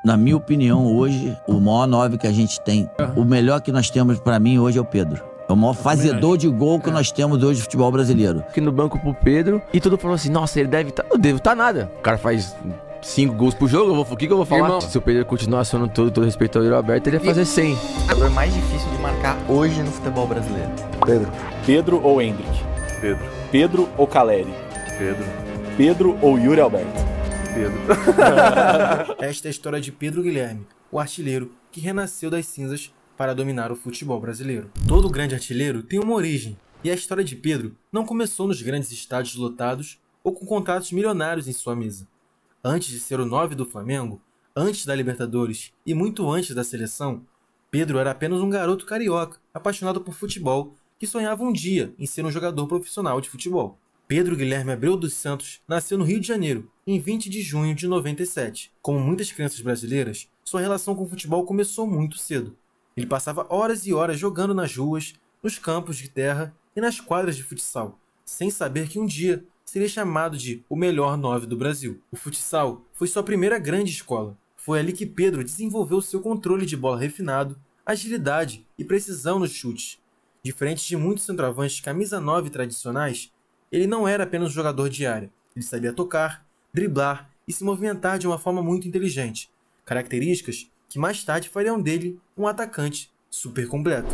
Na minha opinião, hoje, o maior 9 que a gente tem, o melhor que nós temos pra mim hoje é o Pedro. É o maior fazedor de gol que nós temos hoje no futebol brasileiro. Aqui no banco pro Pedro e todo falou assim, nossa, ele deve estar... Não deve estar nada. O cara faz 5 gols por jogo, o que eu vou falar? Irmão, se o Pedro continuar acionando todo respeito ao Roberto, ele ia fazer 100. O jogador mais difícil de marcar hoje no futebol brasileiro. Pedro. Pedro ou Endrick? Pedro. Pedro ou Caleri? Pedro. Pedro ou Yuri Alberto? Pedro. Esta é a história de Pedro Guilherme, o artilheiro que renasceu das cinzas para dominar o futebol brasileiro. Todo grande artilheiro tem uma origem, e a história de Pedro não começou nos grandes estádios lotados ou com contratos milionários em sua mesa. Antes de ser o 9 do Flamengo, antes da Libertadores e muito antes da seleção, Pedro era apenas um garoto carioca, apaixonado por futebol, que sonhava um dia em ser um jogador profissional de futebol. Pedro Guilherme Abreu dos Santos nasceu no Rio de Janeiro, em 20 de junho de 97. Como muitas crianças brasileiras, sua relação com o futebol começou muito cedo. Ele passava horas e horas jogando nas ruas, nos campos de terra e nas quadras de futsal, sem saber que um dia seria chamado de o melhor 9 do Brasil. O futsal foi sua primeira grande escola. Foi ali que Pedro desenvolveu seu controle de bola refinado, agilidade e precisão nos chutes. Diferente de muitos centroavantes camisa 9 tradicionais, ele não era apenas um jogador de área. Ele sabia tocar, driblar e se movimentar de uma forma muito inteligente, características que mais tarde fariam dele um atacante super completo.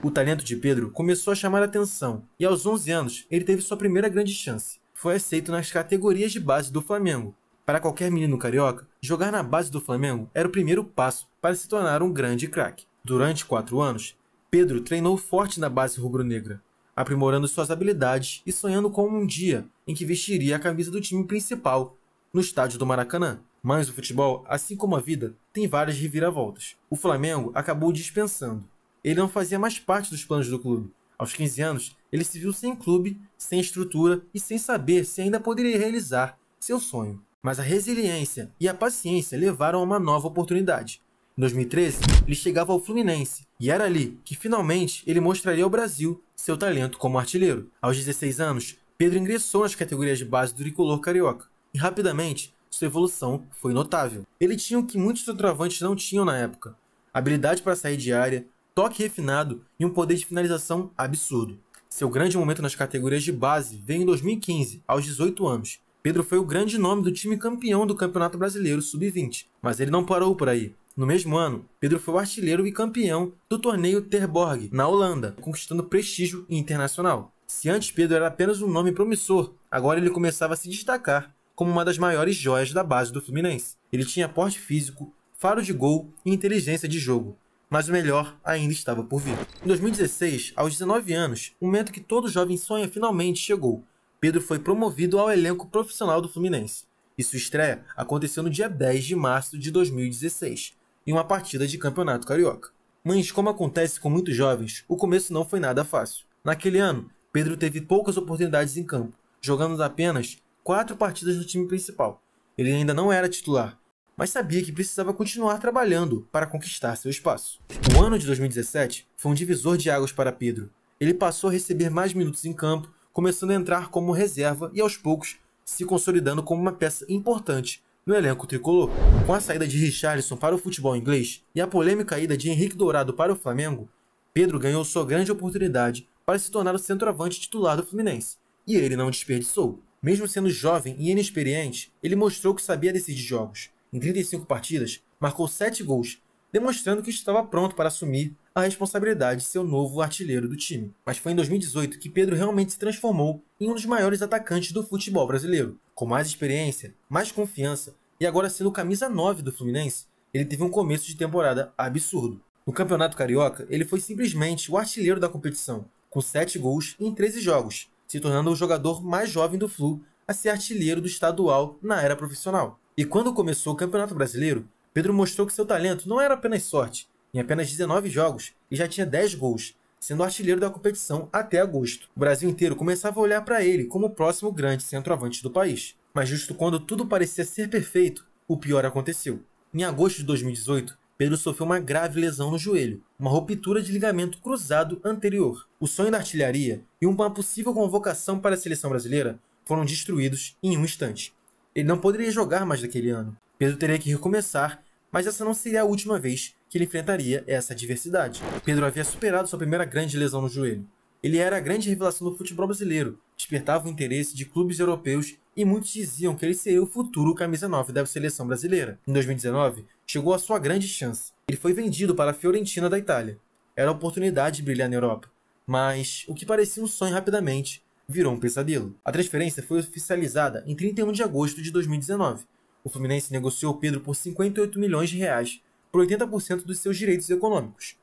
O talento de Pedro começou a chamar a atenção e aos 11 anos ele teve sua primeira grande chance. Foi aceito nas categorias de base do Flamengo. Para qualquer menino carioca, jogar na base do Flamengo era o primeiro passo para se tornar um grande craque. Durante 4 anos, Pedro treinou forte na base rubro-negra, aprimorando suas habilidades e sonhando com um dia em que vestiria a camisa do time principal no estádio do Maracanã. Mas o futebol, assim como a vida, tem várias reviravoltas. O Flamengo acabou dispensando. Ele não fazia mais parte dos planos do clube. Aos 15 anos, ele se viu sem clube, sem estrutura e sem saber se ainda poderia realizar seu sonho. Mas a resiliência e a paciência levaram a uma nova oportunidade. Em 2013, ele chegava ao Fluminense, e era ali que finalmente ele mostraria ao Brasil seu talento como artilheiro. Aos 16 anos, Pedro ingressou nas categorias de base do tricolor carioca, e rapidamente sua evolução foi notável. Ele tinha o que muitos centroavantes não tinham na época: habilidade para sair de área, toque refinado e um poder de finalização absurdo. Seu grande momento nas categorias de base veio em 2015, aos 18 anos. Pedro foi o grande nome do time campeão do Campeonato Brasileiro Sub-20, mas ele não parou por aí. No mesmo ano, Pedro foi o artilheiro e campeão do torneio Terborg, na Holanda, conquistando prestígio internacional. Se antes Pedro era apenas um nome promissor, agora ele começava a se destacar como uma das maiores joias da base do Fluminense. Ele tinha porte físico, faro de gol e inteligência de jogo. Mas o melhor ainda estava por vir. Em 2016, aos 19 anos, o momento que todo jovem sonha finalmente chegou. Pedro foi promovido ao elenco profissional do Fluminense. E sua estreia aconteceu no dia 10 de março de 2016, em uma partida de campeonato carioca. Mas, como acontece com muitos jovens, o começo não foi nada fácil. Naquele ano, Pedro teve poucas oportunidades em campo, jogando apenas 4 partidas no time principal. Ele ainda não era titular, mas sabia que precisava continuar trabalhando para conquistar seu espaço. O ano de 2017 foi um divisor de águas para Pedro. Ele passou a receber mais minutos em campo, começando a entrar como reserva e aos poucos se consolidando como uma peça importante no elenco tricolor. Com a saída de Richarlison para o futebol inglês e a polêmica ida de Henrique Dourado para o Flamengo, Pedro ganhou sua grande oportunidade para se tornar o centroavante titular do Fluminense, e ele não desperdiçou. Mesmo sendo jovem e inexperiente, ele mostrou que sabia decidir jogos. Em 35 partidas, marcou 7 gols, demonstrando que estava pronto para assumir a responsabilidade de ser o novo artilheiro do time. Mas foi em 2018 que Pedro realmente se transformou em um dos maiores atacantes do futebol brasileiro. Com mais experiência, mais confiança e agora sendo camisa 9 do Fluminense, ele teve um começo de temporada absurdo. No Campeonato Carioca, ele foi simplesmente o artilheiro da competição, com 7 gols em 13 jogos, se tornando o jogador mais jovem do Flu a ser artilheiro do estadual na era profissional. E quando começou o Campeonato Brasileiro, Pedro mostrou que seu talento não era apenas sorte. Em apenas 19 jogos, ele já tinha 10 gols, sendo artilheiro da competição até agosto. O Brasil inteiro começava a olhar para ele como o próximo grande centroavante do país. Mas justo quando tudo parecia ser perfeito, o pior aconteceu. Em agosto de 2018, Pedro sofreu uma grave lesão no joelho, uma ruptura de ligamento cruzado anterior. O sonho da artilharia e uma possível convocação para a seleção brasileira foram destruídos em um instante. Ele não poderia jogar mais daquele ano. Pedro teria que recomeçar mas essa não seria a última vez que ele enfrentaria essa adversidade. Pedro havia superado sua primeira grande lesão no joelho. Ele era a grande revelação do futebol brasileiro, despertava o interesse de clubes europeus e muitos diziam que ele seria o futuro camisa 9 da seleção brasileira. Em 2019, chegou a sua grande chance. Ele foi vendido para a Fiorentina da Itália. Era a oportunidade de brilhar na Europa. Mas o que parecia um sonho rapidamente virou um pesadelo. A transferência foi oficializada em 31 de agosto de 2019. O Fluminense negociou Pedro por 58 milhões de reais, por 80% dos seus direitos econômicos.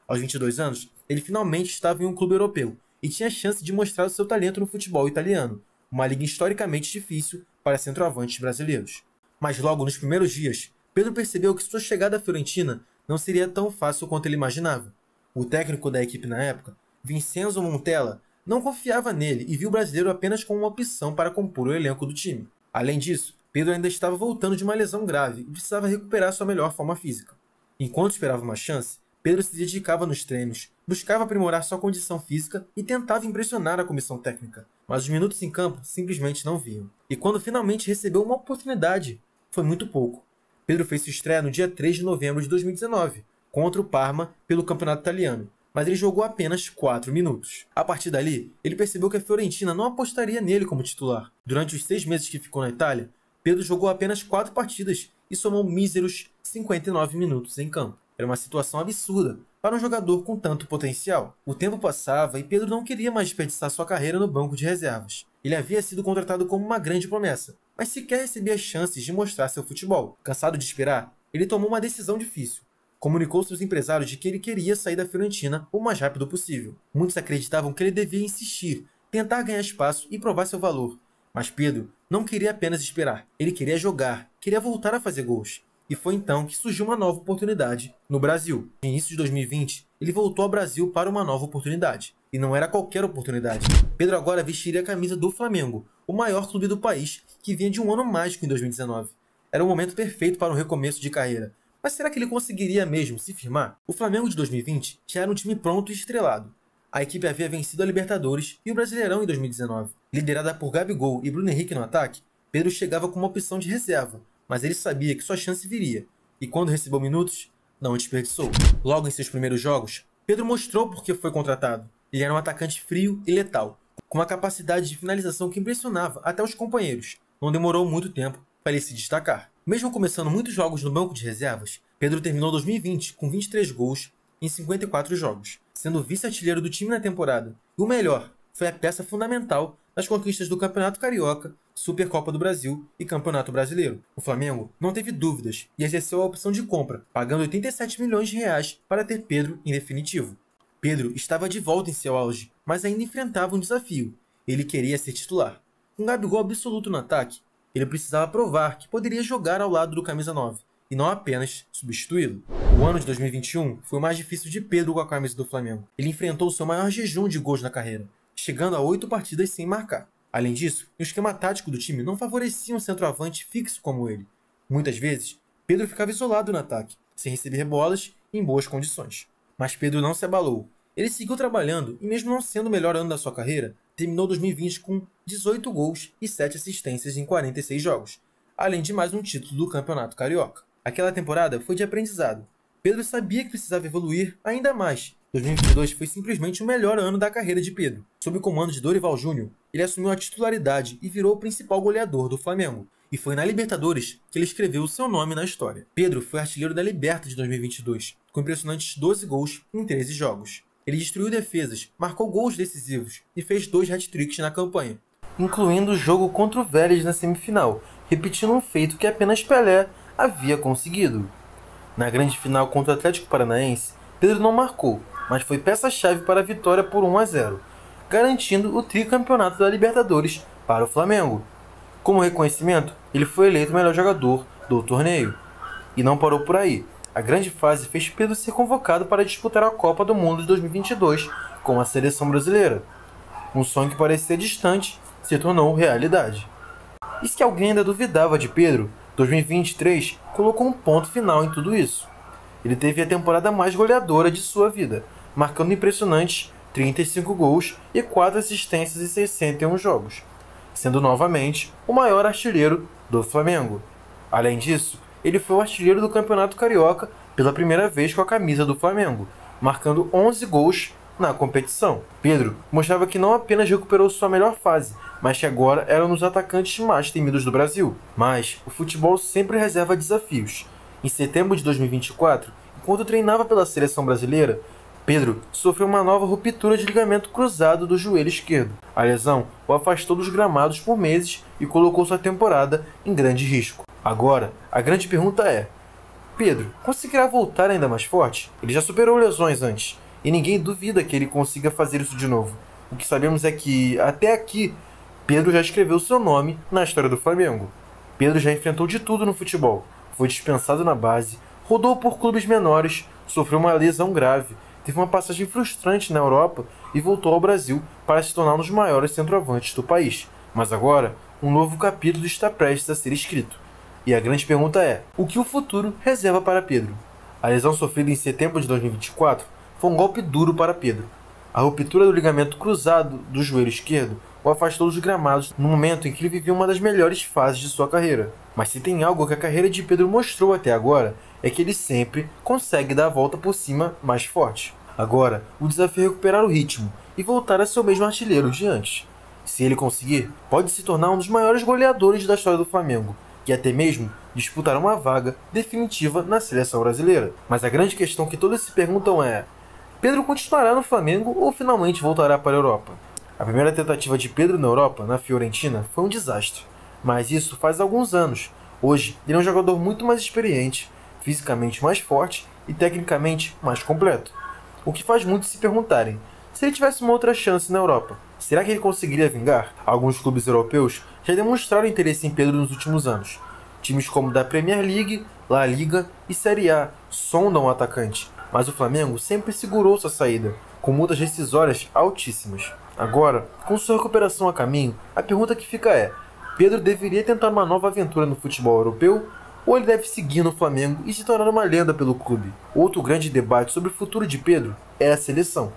Aos 22 anos, ele finalmente estava em um clube europeu e tinha a chance de mostrar o seu talento no futebol italiano, uma liga historicamente difícil para centroavantes brasileiros. Mas logo nos primeiros dias, Pedro percebeu que sua chegada à Fiorentina não seria tão fácil quanto ele imaginava. O técnico da equipe na época, Vincenzo Montella, não confiava nele e viu o brasileiro apenas como uma opção para compor o elenco do time. Além disso, Pedro ainda estava voltando de uma lesão grave e precisava recuperar sua melhor forma física. Enquanto esperava uma chance, Pedro se dedicava nos treinos, buscava aprimorar sua condição física e tentava impressionar a comissão técnica, mas os minutos em campo simplesmente não vinham. E quando finalmente recebeu uma oportunidade, foi muito pouco. Pedro fez sua estreia no dia 3 de novembro de 2019, contra o Parma pelo campeonato italiano, mas ele jogou apenas 4 minutos. A partir dali, ele percebeu que a Fiorentina não apostaria nele como titular. Durante os 6 meses que ficou na Itália, Pedro jogou apenas 4 partidas e somou míseros 59 minutos em campo. Era uma situação absurda para um jogador com tanto potencial. O tempo passava e Pedro não queria mais desperdiçar sua carreira no banco de reservas. Ele havia sido contratado como uma grande promessa, mas sequer recebia chances de mostrar seu futebol. Cansado de esperar, ele tomou uma decisão difícil. Comunicou seus empresários de que ele queria sair da Fiorentina o mais rápido possível. Muitos acreditavam que ele devia insistir, tentar ganhar espaço e provar seu valor. Mas Pedro não queria apenas esperar. Ele queria jogar, queria voltar a fazer gols. E foi então que surgiu uma nova oportunidade no Brasil. No início de 2020, ele voltou ao Brasil para uma nova oportunidade. E não era qualquer oportunidade. Pedro agora vestiria a camisa do Flamengo, o maior clube do país, que vinha de um ano mágico em 2019. Era o momento perfeito para um recomeço de carreira. Mas será que ele conseguiria mesmo se firmar? O Flamengo de 2020 já era um time pronto e estrelado. A equipe havia vencido a Libertadores e o Brasileirão em 2019. Liderada por Gabigol e Bruno Henrique no ataque, Pedro chegava com uma opção de reserva, mas ele sabia que sua chance viria, e quando recebeu minutos, não desperdiçou. Logo em seus primeiros jogos, Pedro mostrou por que foi contratado. Ele era um atacante frio e letal, com uma capacidade de finalização que impressionava até os companheiros. Não demorou muito tempo para ele se destacar. Mesmo começando muitos jogos no banco de reservas, Pedro terminou 2020 com 23 gols em 54 jogos, sendo vice-artilheiro do time na temporada. E o melhor, foi a peça fundamental nas conquistas do Campeonato Carioca, Supercopa do Brasil e Campeonato Brasileiro. O Flamengo não teve dúvidas e exerceu a opção de compra, pagando 87 milhões de reais para ter Pedro em definitivo. Pedro estava de volta em seu auge, mas ainda enfrentava um desafio. Ele queria ser titular. Com Gabigol absoluto no ataque, ele precisava provar que poderia jogar ao lado do camisa 9, e não apenas substituí-lo. O ano de 2021 foi o mais difícil de Pedro com a camisa do Flamengo. Ele enfrentou seu maior jejum de gols na carreira, chegando a 8 partidas sem marcar. Além disso, o esquema tático do time não favorecia um centroavante fixo como ele. Muitas vezes, Pedro ficava isolado no ataque, sem receber bolas e em boas condições. Mas Pedro não se abalou. Ele seguiu trabalhando e, mesmo não sendo o melhor ano da sua carreira, terminou 2020 com 18 gols e 7 assistências em 46 jogos, além de mais um título do Campeonato Carioca. Aquela temporada foi de aprendizado. Pedro sabia que precisava evoluir ainda mais. 2022 foi simplesmente o melhor ano da carreira de Pedro. Sob o comando de Dorival Júnior, ele assumiu a titularidade e virou o principal goleador do Flamengo. E foi na Libertadores que ele escreveu o seu nome na história. Pedro foi artilheiro da Liberta de 2022, com impressionantes 12 gols em 13 jogos. Ele destruiu defesas, marcou gols decisivos e fez 2 hat-tricks na campanha, incluindo o jogo contra o Vélez na semifinal, repetindo um feito que apenas Pelé havia conseguido. Na grande final contra o Atlético Paranaense, Pedro não marcou, mas foi peça-chave para a vitória por 1-0, garantindo o tricampeonato da Libertadores para o Flamengo. Como reconhecimento, ele foi eleito o melhor jogador do torneio. E não parou por aí. A grande fase fez Pedro ser convocado para disputar a Copa do Mundo de 2022 com a seleção brasileira. Um sonho que parecia distante se tornou realidade. E se alguém ainda duvidava de Pedro, 2023 colocou um ponto final em tudo isso. Ele teve a temporada mais goleadora de sua vida, marcando impressionantes 35 gols e 4 assistências em 61 jogos, sendo novamente o maior artilheiro do Flamengo. Além disso, ele foi o artilheiro do Campeonato Carioca pela primeira vez com a camisa do Flamengo, marcando 11 gols na competição. Pedro mostrava que não apenas recuperou sua melhor fase, mas que agora era um dos atacantes mais temidos do Brasil. Mas o futebol sempre reserva desafios. Em setembro de 2024, enquanto treinava pela seleção brasileira, Pedro sofreu uma nova ruptura de ligamento cruzado do joelho esquerdo. A lesão o afastou dos gramados por meses e colocou sua temporada em grande risco. Agora, a grande pergunta é: Pedro conseguirá voltar ainda mais forte? Ele já superou lesões antes, e ninguém duvida que ele consiga fazer isso de novo. O que sabemos é que, até aqui, Pedro já escreveu seu nome na história do Flamengo. Pedro já enfrentou de tudo no futebol. Foi dispensado na base, rodou por clubes menores, sofreu uma lesão grave, teve uma passagem frustrante na Europa e voltou ao Brasil para se tornar um dos maiores centroavantes do país. Mas agora, um novo capítulo está prestes a ser escrito. E a grande pergunta é: o que o futuro reserva para Pedro? A lesão sofrida em setembro de 2024 foi um golpe duro para Pedro. A ruptura do ligamento cruzado do joelho esquerdo o afastou dos gramados no momento em que ele vivia uma das melhores fases de sua carreira. Mas se tem algo que a carreira de Pedro mostrou até agora, é que ele sempre consegue dar a volta por cima mais forte. Agora, o desafio é recuperar o ritmo e voltar a ser o mesmo artilheiro de antes. Se ele conseguir, pode se tornar um dos maiores goleadores da história do Flamengo, e até mesmo disputar uma vaga definitiva na seleção brasileira. Mas a grande questão que todos se perguntam é: Pedro continuará no Flamengo ou finalmente voltará para a Europa? A primeira tentativa de Pedro na Europa, na Fiorentina, foi um desastre. Mas isso faz alguns anos. Hoje, ele é um jogador muito mais experiente, fisicamente mais forte e tecnicamente mais completo. O que faz muitos se perguntarem: se ele tivesse uma outra chance na Europa, será que ele conseguiria vingar? Alguns clubes europeus já demonstraram interesse em Pedro nos últimos anos. Times como da Premier League, La Liga e Série A sondam o atacante, mas o Flamengo sempre segurou sua saída, com multas rescisórias altíssimas. Agora, com sua recuperação a caminho, a pergunta que fica é: Pedro deveria tentar uma nova aventura no futebol europeu? Ou ele deve seguir no Flamengo e se tornar uma lenda pelo clube? Outro grande debate sobre o futuro de Pedro é a seleção.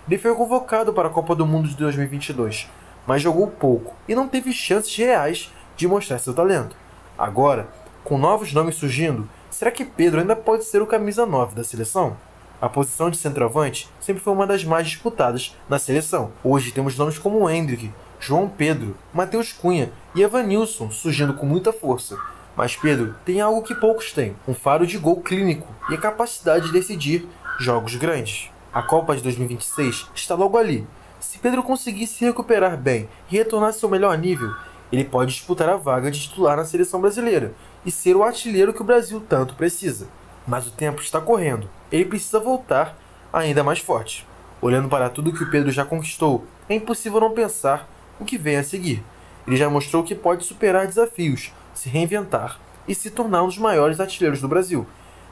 Ele foi convocado para a Copa do Mundo de 2022, mas jogou pouco e não teve chances reais de mostrar seu talento. Agora, com novos nomes surgindo, será que Pedro ainda pode ser o camisa 9 da seleção? A posição de centroavante sempre foi uma das mais disputadas na seleção. Hoje temos nomes como Endrick, João Pedro, Matheus Cunha e Evanilson surgindo com muita força. Mas Pedro tem algo que poucos têm: um faro de gol clínico e a capacidade de decidir jogos grandes. A Copa de 2026 está logo ali. Se Pedro conseguir se recuperar bem e retornar ao seu melhor nível, ele pode disputar a vaga de titular na seleção brasileira e ser o artilheiro que o Brasil tanto precisa. Mas o tempo está correndo. Ele precisa voltar ainda mais forte. Olhando para tudo que o Pedro já conquistou, é impossível não pensar o que vem a seguir. Ele já mostrou que pode superar desafios, se reinventar e se tornar um dos maiores artilheiros do Brasil.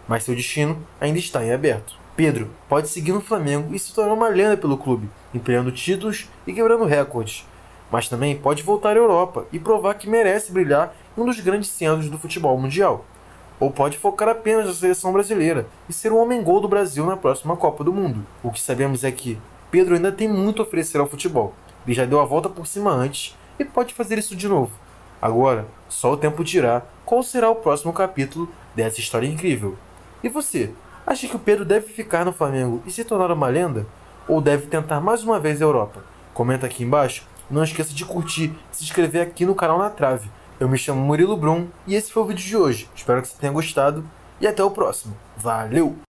Mas seu destino ainda está em aberto. Pedro pode seguir no Flamengo e se tornar uma lenda pelo clube, empilhando títulos e quebrando recordes. Mas também pode voltar à Europa e provar que merece brilhar em um dos grandes centros do futebol mundial. Ou pode focar apenas na seleção brasileira e ser o homem-gol do Brasil na próxima Copa do Mundo. O que sabemos é que Pedro ainda tem muito a oferecer ao futebol. Ele já deu a volta por cima antes e pode fazer isso de novo. Agora, só o tempo dirá qual será o próximo capítulo dessa história incrível. E você, acha que o Pedro deve ficar no Flamengo e se tornar uma lenda? Ou deve tentar mais uma vez a Europa? Comenta aqui embaixo. Não esqueça de curtir e se inscrever aqui no canal Na Trave. Eu me chamo Murilo Brum e esse foi o vídeo de hoje. Espero que você tenha gostado e até o próximo. Valeu!